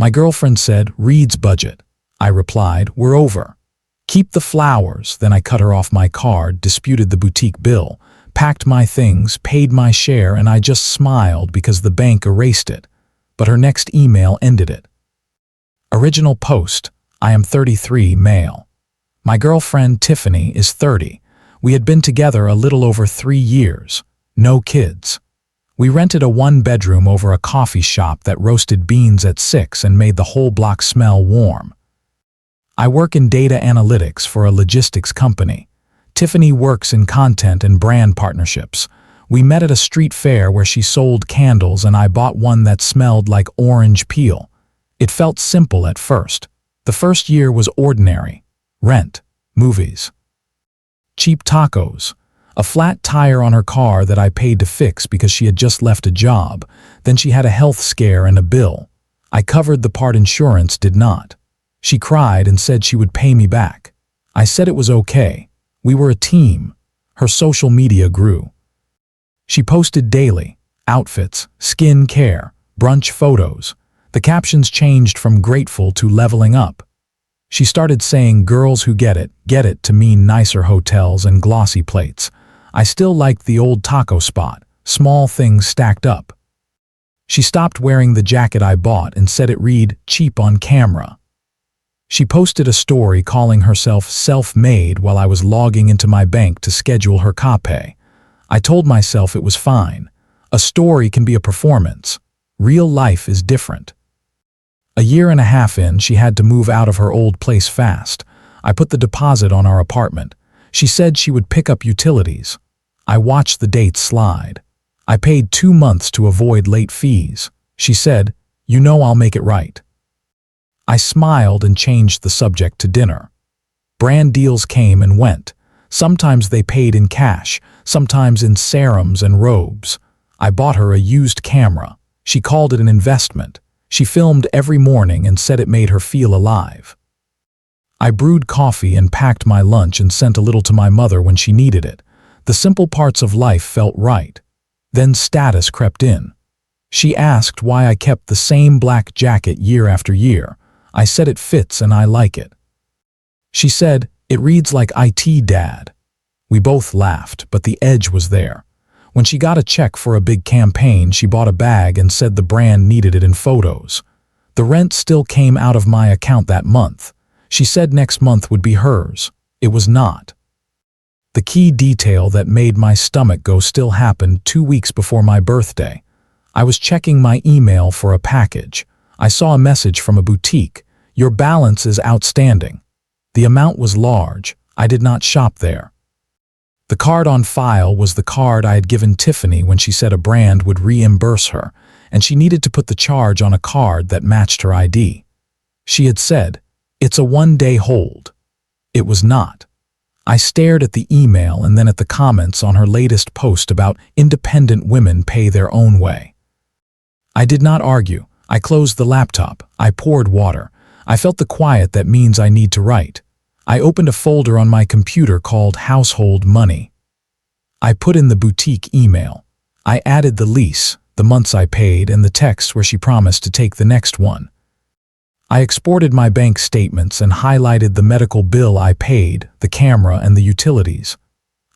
My girlfriend said, "Reed's budget." I replied, "We're over." "Keep the flowers." Then I cut her off my card, disputed the boutique bill, packed my things, paid my share, and I just smiled because the bank erased it. But her next email ended it. Original post: I am 33, male. My girlfriend, Tiffany, is 30. We had been together a little over 3 years. No kids. We rented a 1-bedroom over a coffee shop that roasted beans at 6 and made the whole block smell warm. I work in data analytics for a logistics company. Tiffany works in content and brand partnerships. We met at a street fair where she sold candles and I bought one that smelled like orange peel. It felt simple at first. The first year was ordinary. Rent, movies, cheap tacos, a flat tire on her car that I paid to fix because she had just left a job. Then she had a health scare and a bill. I covered the part insurance did not. She cried and said she would pay me back. I said it was okay. We were a team. Her social media grew. She posted daily: outfits, skin care, brunch photos. The captions changed from grateful to leveling up. She started saying girls who get it to mean nicer hotels and glossy plates. I still liked the old taco spot, small things stacked up. She stopped wearing the jacket I bought and said it read cheap on camera. She posted a story calling herself self-made while I was logging into my bank to schedule her copay. I told myself it was fine. A story can be a performance. Real life is different. A year and a half in, she had to move out of her old place fast. I put the deposit on our apartment. She said she would pick up utilities. I watched the dates slide. I paid 2 months to avoid late fees. She said, "You know I'll make it right." I smiled and changed the subject to dinner. Brand deals came and went. Sometimes they paid in cash, sometimes in serums and robes. I bought her a used camera. She called it an investment. She filmed every morning and said it made her feel alive. I brewed coffee and packed my lunch and sent a little to my mother when she needed it. The simple parts of life felt right. Then status crept in. She asked why I kept the same black jacket year after year. I said it fits and I like it. She said, "It reads like IT, Dad." We both laughed, but the edge was there. When she got a check for a big campaign, she bought a bag and said the brand needed it in photos. The rent still came out of my account that month. She said next month would be hers. It was not. The key detail that made my stomach go still happened 2 weeks before my birthday. I was checking my email for a package. I saw a message from a boutique. "Your balance is outstanding." The amount was large. I did not shop there. The card on file was the card I had given Tiffany when she said a brand would reimburse her, and she needed to put the charge on a card that matched her ID. She had said, "It's a 1-day hold." It was not. I stared at the email and then at the comments on her latest post about independent women pay their own way. I did not argue. I closed the laptop. I poured water. I felt the quiet that means I need to write. I opened a folder on my computer called Household Money. I put in the boutique email. I added the lease, the months I paid, and the text where she promised to take the next one. I exported my bank statements and highlighted the medical bill I paid, the camera, and the utilities.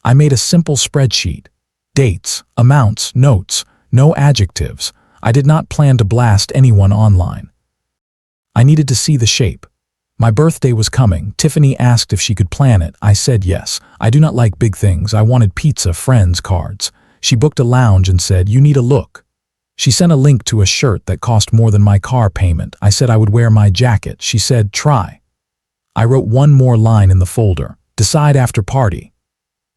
I made a simple spreadsheet. Dates, amounts, notes, no adjectives. I did not plan to blast anyone online. I needed to see the shape. My birthday was coming. Tiffany asked if she could plan it. I said yes. I do not like big things. I wanted pizza, friends, cards. She booked a lounge and said, "You need a look." She sent a link to a shirt that cost more than my car payment. I said I would wear my jacket. She said, "Try." I wrote one more line in the folder. Decide after party.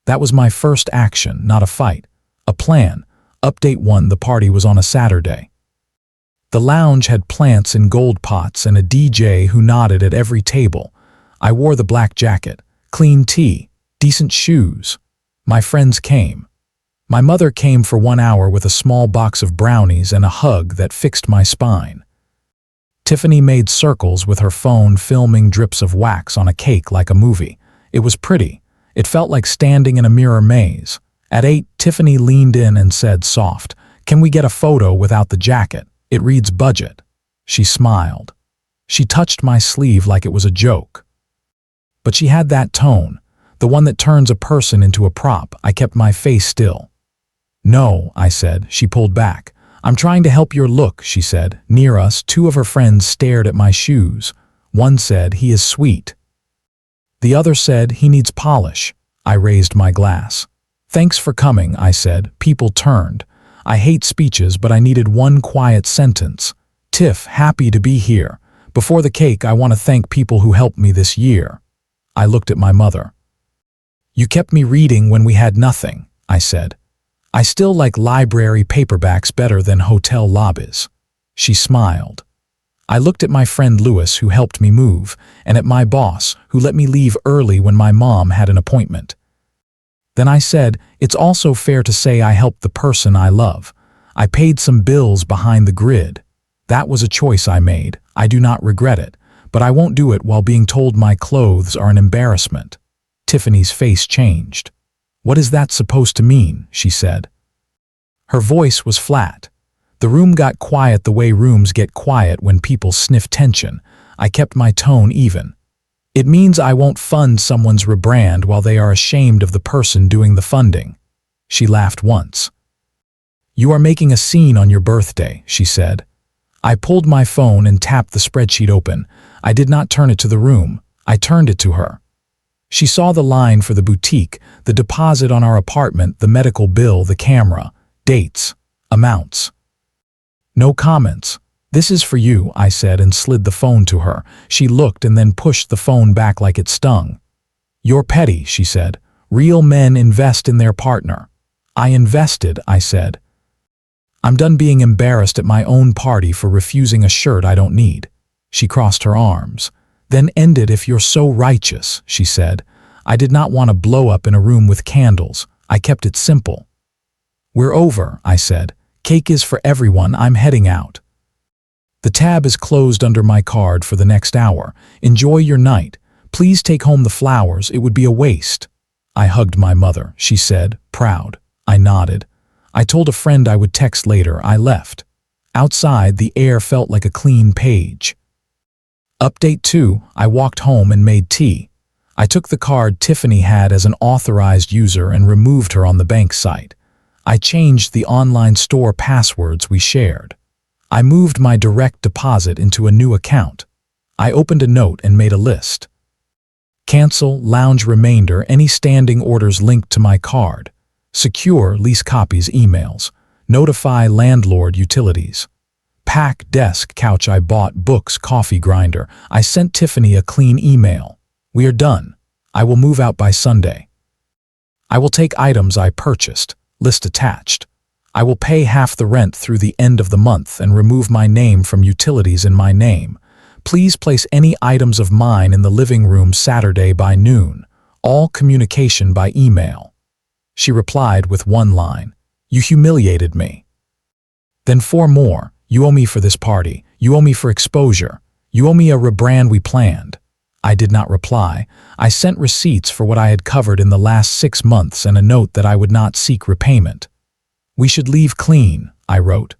That was my first action, not a fight. A plan. Update 1, the party was on a Saturday. The lounge had plants in gold pots and a DJ who nodded at every table. I wore the black jacket, clean tee, decent shoes. My friends came. My mother came for 1 hour with a small box of brownies and a hug that fixed my spine. Tiffany made circles with her phone, filming drips of wax on a cake like a movie. It was pretty. It felt like standing in a mirror maze. At 8, Tiffany leaned in and said soft, "Can we get a photo without the jacket? It reads budget." She smiled. She touched my sleeve like it was a joke. But she had that tone, the one that turns a person into a prop. I kept my face still. "No," I said. She pulled back. "I'm trying to help your look," she said. Near us, two of her friends stared at my shoes. One said, "He is sweet." The other said, "He needs polish." I raised my glass. "Thanks for coming," I said. People turned. I hate speeches, but I needed one quiet sentence. "Tiff, happy to be here. Before the cake, I want to thank people who helped me this year." I looked at my mother. "You kept me reading when we had nothing," I said. "I still like library paperbacks better than hotel lobbies." She smiled. I looked at my friend Louis, who helped me move, and at my boss, who let me leave early when my mom had an appointment. Then I said, "It's also fair to say I helped the person I love. I paid some bills behind the grid. That was a choice I made. I do not regret it, but I won't do it while being told my clothes are an embarrassment." Tiffany's face changed. "What is that supposed to mean?" she said. Her voice was flat. The room got quiet the way rooms get quiet when people sniff tension. I kept my tone even. "It means I won't fund someone's rebrand while they are ashamed of the person doing the funding." She laughed once. "You are making a scene on your birthday," she said. I pulled my phone and tapped the spreadsheet open. I did not turn it to the room. I turned it to her. She saw the line for the boutique, the deposit on our apartment, the medical bill, the camera, dates, amounts. "No comments. This is for you," I said and slid the phone to her. She looked and then pushed the phone back like it stung. "You're petty," she said. "Real men invest in their partner." "I invested," I said. "I'm done being embarrassed at my own party for refusing a shirt I don't need." She crossed her arms. "Then end it if you're so righteous," she said. I did not want to blow up in a room with candles. I kept it simple. "We're over," I said. "Cake is for everyone. I'm heading out." "The tab is closed under my card for the next hour. Enjoy your night. Please take home the flowers. It would be a waste." I hugged my mother. She said, "Proud." I nodded. I told a friend I would text later. I left. Outside, the air felt like a clean page. Update 2, I walked home and made tea. I took the card Tiffany had as an authorized user and removed her on the bank site. I changed the online store passwords we shared. I moved my direct deposit into a new account. I opened a note and made a list. Cancel lounge remainder any standing orders linked to my card. Secure lease copies emails. Notify landlord utilities. Pack desk couch I bought books coffee grinder. I sent Tiffany a clean email. "We are done. I will move out by Sunday. I will take items I purchased. List attached. I will pay half the rent through the end of the month and remove my name from utilities in my name. Please place any items of mine in the living room Saturday by noon. All communication by email." She replied with one line. "You humiliated me." Then 4 more. "You owe me for this party. You owe me for exposure. You owe me a rebrand we planned." I did not reply. I sent receipts for what I had covered in the last 6 months and a note that I would not seek repayment. "We should leave clean," I wrote.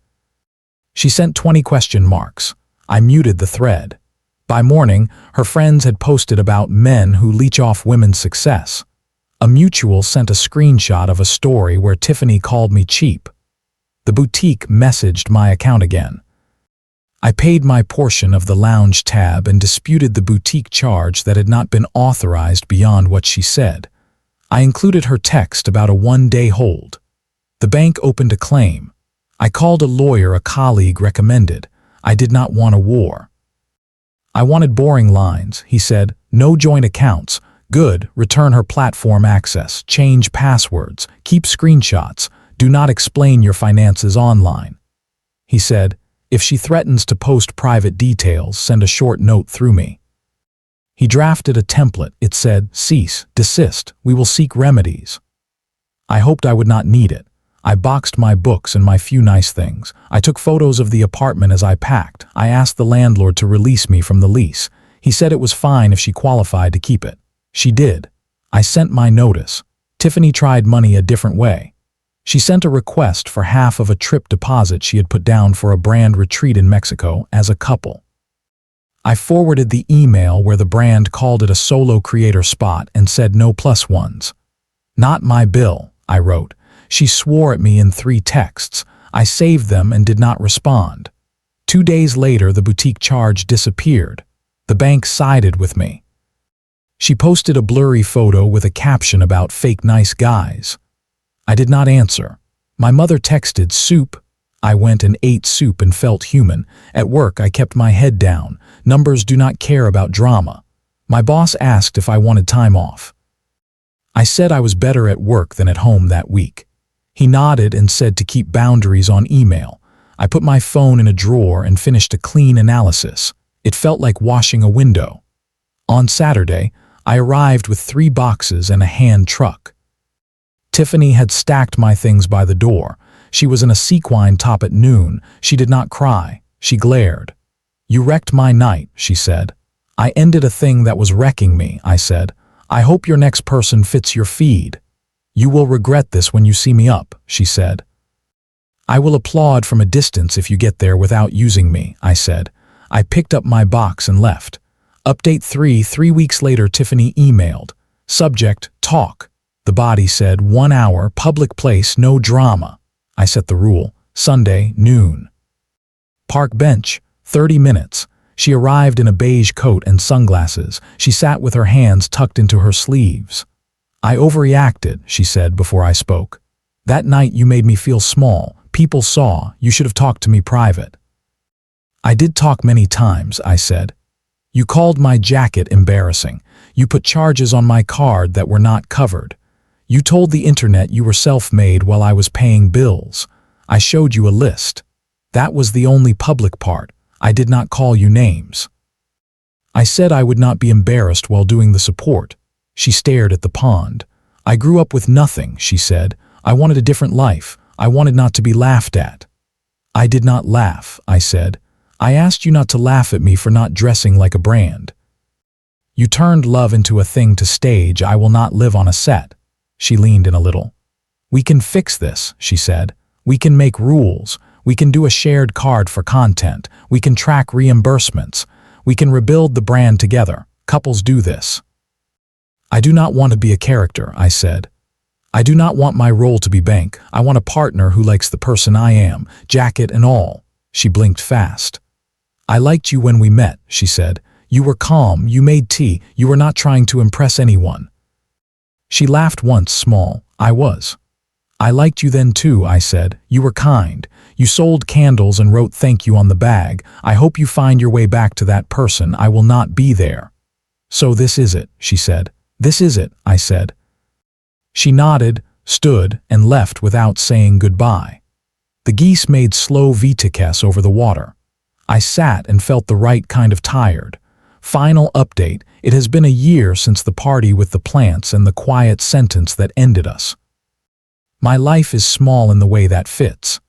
She sent 20 question marks. I muted the thread. By morning, her friends had posted about men who leech off women's success. A mutual sent a screenshot of a story where Tiffany called me cheap. The boutique messaged my account again. I paid my portion of the lounge tab and disputed the boutique charge that had not been authorized beyond what she said. I included her text about a 1-day hold. The bank opened a claim. I called a lawyer a colleague recommended. I did not want a war. I wanted boring lines. He said, "No joint accounts. Good, return her platform access, change passwords, keep screenshots, do not explain your finances online." He said, "If she threatens to post private details, send a short note through me." He drafted a template. It said, "Cease, desist, we will seek remedies." I hoped I would not need it. I boxed my books and my few nice things. I took photos of the apartment as I packed. I asked the landlord to release me from the lease. He said it was fine if she qualified to keep it. She did. I sent my notice. Tiffany tried money a different way. She sent a request for half of a trip deposit she had put down for a brand retreat in Mexico as a couple. I forwarded the email where the brand called it a solo creator spot and said no plus ones. "Not my bill," I wrote. She swore at me in 3 texts. I saved them and did not respond. 2 days later, the boutique charge disappeared. The bank sided with me. She posted a blurry photo with a caption about fake nice guys. I did not answer. My mother texted soup. I went and ate soup and felt human. At work, I kept my head down. Numbers do not care about drama. My boss asked if I wanted time off. I said I was better at work than at home that week. He nodded and said to keep boundaries on email. I put my phone in a drawer and finished a clean analysis. It felt like washing a window. On Saturday, I arrived with 3 boxes and a hand truck. Tiffany had stacked my things by the door. She was in a sequin top at noon. She did not cry. She glared. "You wrecked my night," she said. "I ended a thing that was wrecking me," I said. "I hope your next person fits your feed." "You will regret this when you see me up," she said. "I will applaud from a distance if you get there without using me," I said. I picked up my box and left. Update 3, 3 weeks later, Tiffany emailed. Subject, talk. The body said, 1 hour, public place, no drama. I set the rule. Sunday, noon. Park bench, 30 minutes. She arrived in a beige coat and sunglasses. She sat with her hands tucked into her sleeves. "I overreacted," she said before I spoke. "That night you made me feel small. People saw. You should have talked to me private." "I did talk many times," I said. "You called my jacket embarrassing. You put charges on my card that were not covered. You told the internet you were self-made while I was paying bills. I showed you a list. That was the only public part. I did not call you names." I said I would not be embarrassed while doing the support. She stared at the pond. "I grew up with nothing," she said. "I wanted a different life. I wanted not to be laughed at." "I did not laugh," I said. "I asked you not to laugh at me for not dressing like a brand. You turned love into a thing to stage. I will not live on a set." She leaned in a little. "We can fix this," she said. "We can make rules. We can do a shared card for content. We can track reimbursements. We can rebuild the brand together. Couples do this." "I do not want to be a character," I said. "I do not want my role to be bank. I want a partner who likes the person I am, jacket and all." She blinked fast. "I liked you when we met," she said. "You were calm, you made tea, you were not trying to impress anyone." She laughed once, small. I was. "I liked you then too," I said. "You were kind. You sold candles and wrote thank you on the bag. I hope you find your way back to that person. I will not be there." "So this is it," she said. "This is it," I said. She nodded, stood, and left without saying goodbye. The geese made slow vitakes over the water. I sat and felt the right kind of tired. Final update, it has been a year since the party with the plants and the quiet sentence that ended us. My life is small in the way that fits.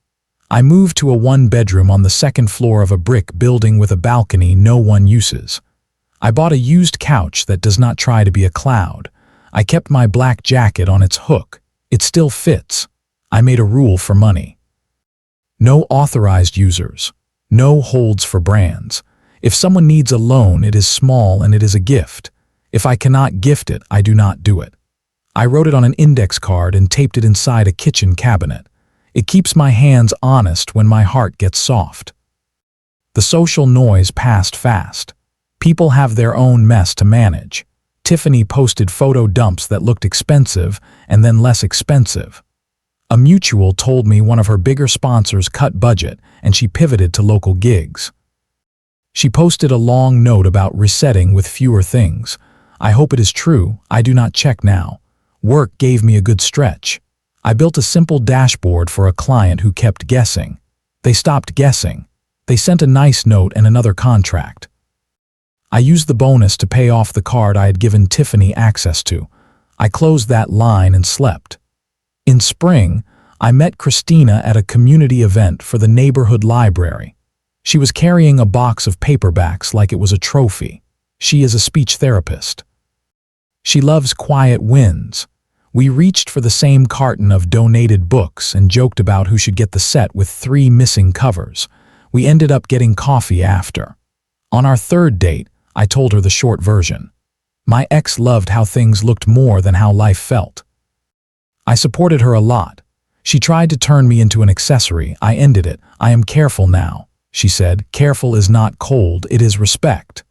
I moved to a 1-bedroom on the 2nd floor of a brick building with a balcony no one uses. I bought a used couch that does not try to be a cloud. I kept my black jacket on its hook. It still fits. I made a rule for money. No authorized users. No holds for brands. If someone needs a loan, it is small and it is a gift. If I cannot gift it, I do not do it. I wrote it on an index card and taped it inside a kitchen cabinet. It keeps my hands honest when my heart gets soft. The social noise passed fast. People have their own mess to manage. Tiffany posted photo dumps that looked expensive and then less expensive. A mutual told me one of her bigger sponsors cut budget and she pivoted to local gigs. She posted a long note about resetting with fewer things. I hope it is true. I do not check now. Work gave me a good stretch. I built a simple dashboard for a client who kept guessing. They stopped guessing. They sent a nice note and another contract. I used the bonus to pay off the card I had given Tiffany access to. I closed that line and slept. In spring, I met Christina at a community event for the neighborhood library. She was carrying a box of paperbacks like it was a trophy. She is a speech therapist. She loves quiet wins. We reached for the same carton of donated books and joked about who should get the set with 3 missing covers. We ended up getting coffee after. On our third date, I told her the short version. My ex loved how things looked more than how life felt. I supported her a lot. She tried to turn me into an accessory. I ended it. I am careful now, she said. Careful is not cold, it is respect.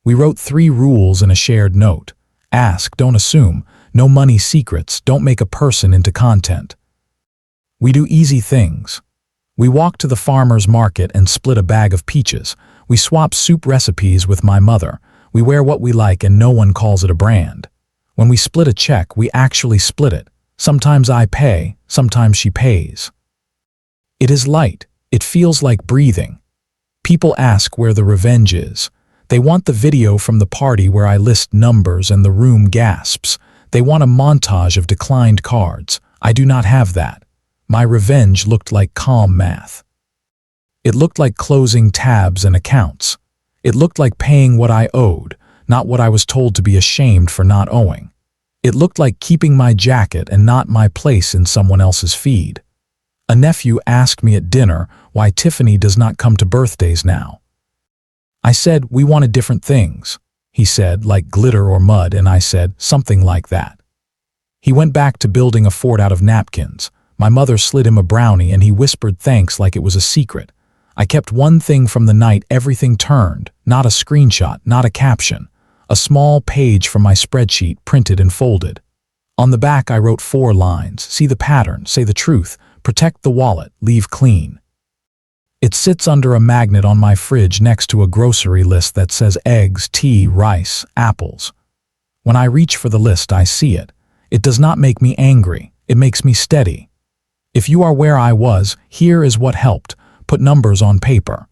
We wrote 3 rules in a shared note. Ask, don't assume. No money secrets. Don't make a person into content. We do easy things. We walk to the farmer's market and split a bag of peaches. We swap soup recipes with my mother. We wear what we like and no one calls it a brand. When we split a check, we actually split it. Sometimes I pay, sometimes she pays. It is light. It feels like breathing. People ask where the revenge is. They want the video from the party where I list numbers and the room gasps. They want a montage of declined cards. I do not have that. My revenge looked like calm math. It looked like closing tabs and accounts. It looked like paying what I owed, not what I was told to be ashamed for not owing. It looked like keeping my jacket and not my place in someone else's feed. A nephew asked me at dinner why Tiffany does not come to birthdays now. I said, we wanted different things. He said, like glitter or mud, and I said, something like that. He went back to building a fort out of napkins. My mother slid him a brownie and he whispered thanks like it was a secret. I kept one thing from the night everything turned, not a screenshot, not a caption. A small page from my spreadsheet printed and folded. On the back I wrote 4 lines. See the pattern, say the truth, protect the wallet, leave clean. It sits under a magnet on my fridge next to a grocery list that says eggs, tea, rice, apples. When I reach for the list, I see it. It does not make me angry. It makes me steady. If you are where I was, here is what helped. Put numbers on paper.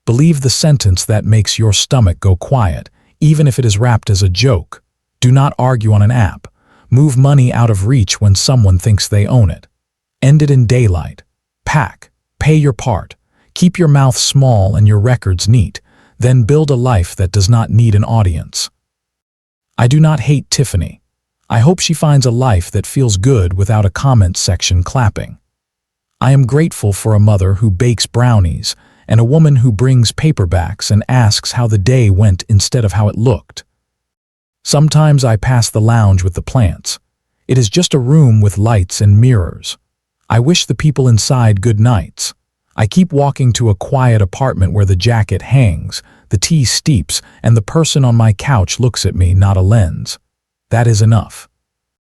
Believe the sentence that makes your stomach go quiet, even if it is wrapped as a joke. Do not argue on an app. Move money out of reach when someone thinks they own it. End it in daylight. Pack. Pay your part. Keep your mouth small and your records neat. Then build a life that does not need an audience. I do not hate Tiffany. I hope she finds a life that feels good without a comment section clapping. I am grateful for a mother who bakes brownies and a woman who brings paperbacks and asks how the day went instead of how it looked. Sometimes I pass the lounge with the plants. It is just a room with lights and mirrors. I wish the people inside good nights. I keep walking to a quiet apartment where the jacket hangs, the tea steeps, and the person on my couch looks at me, not a lens. That is enough.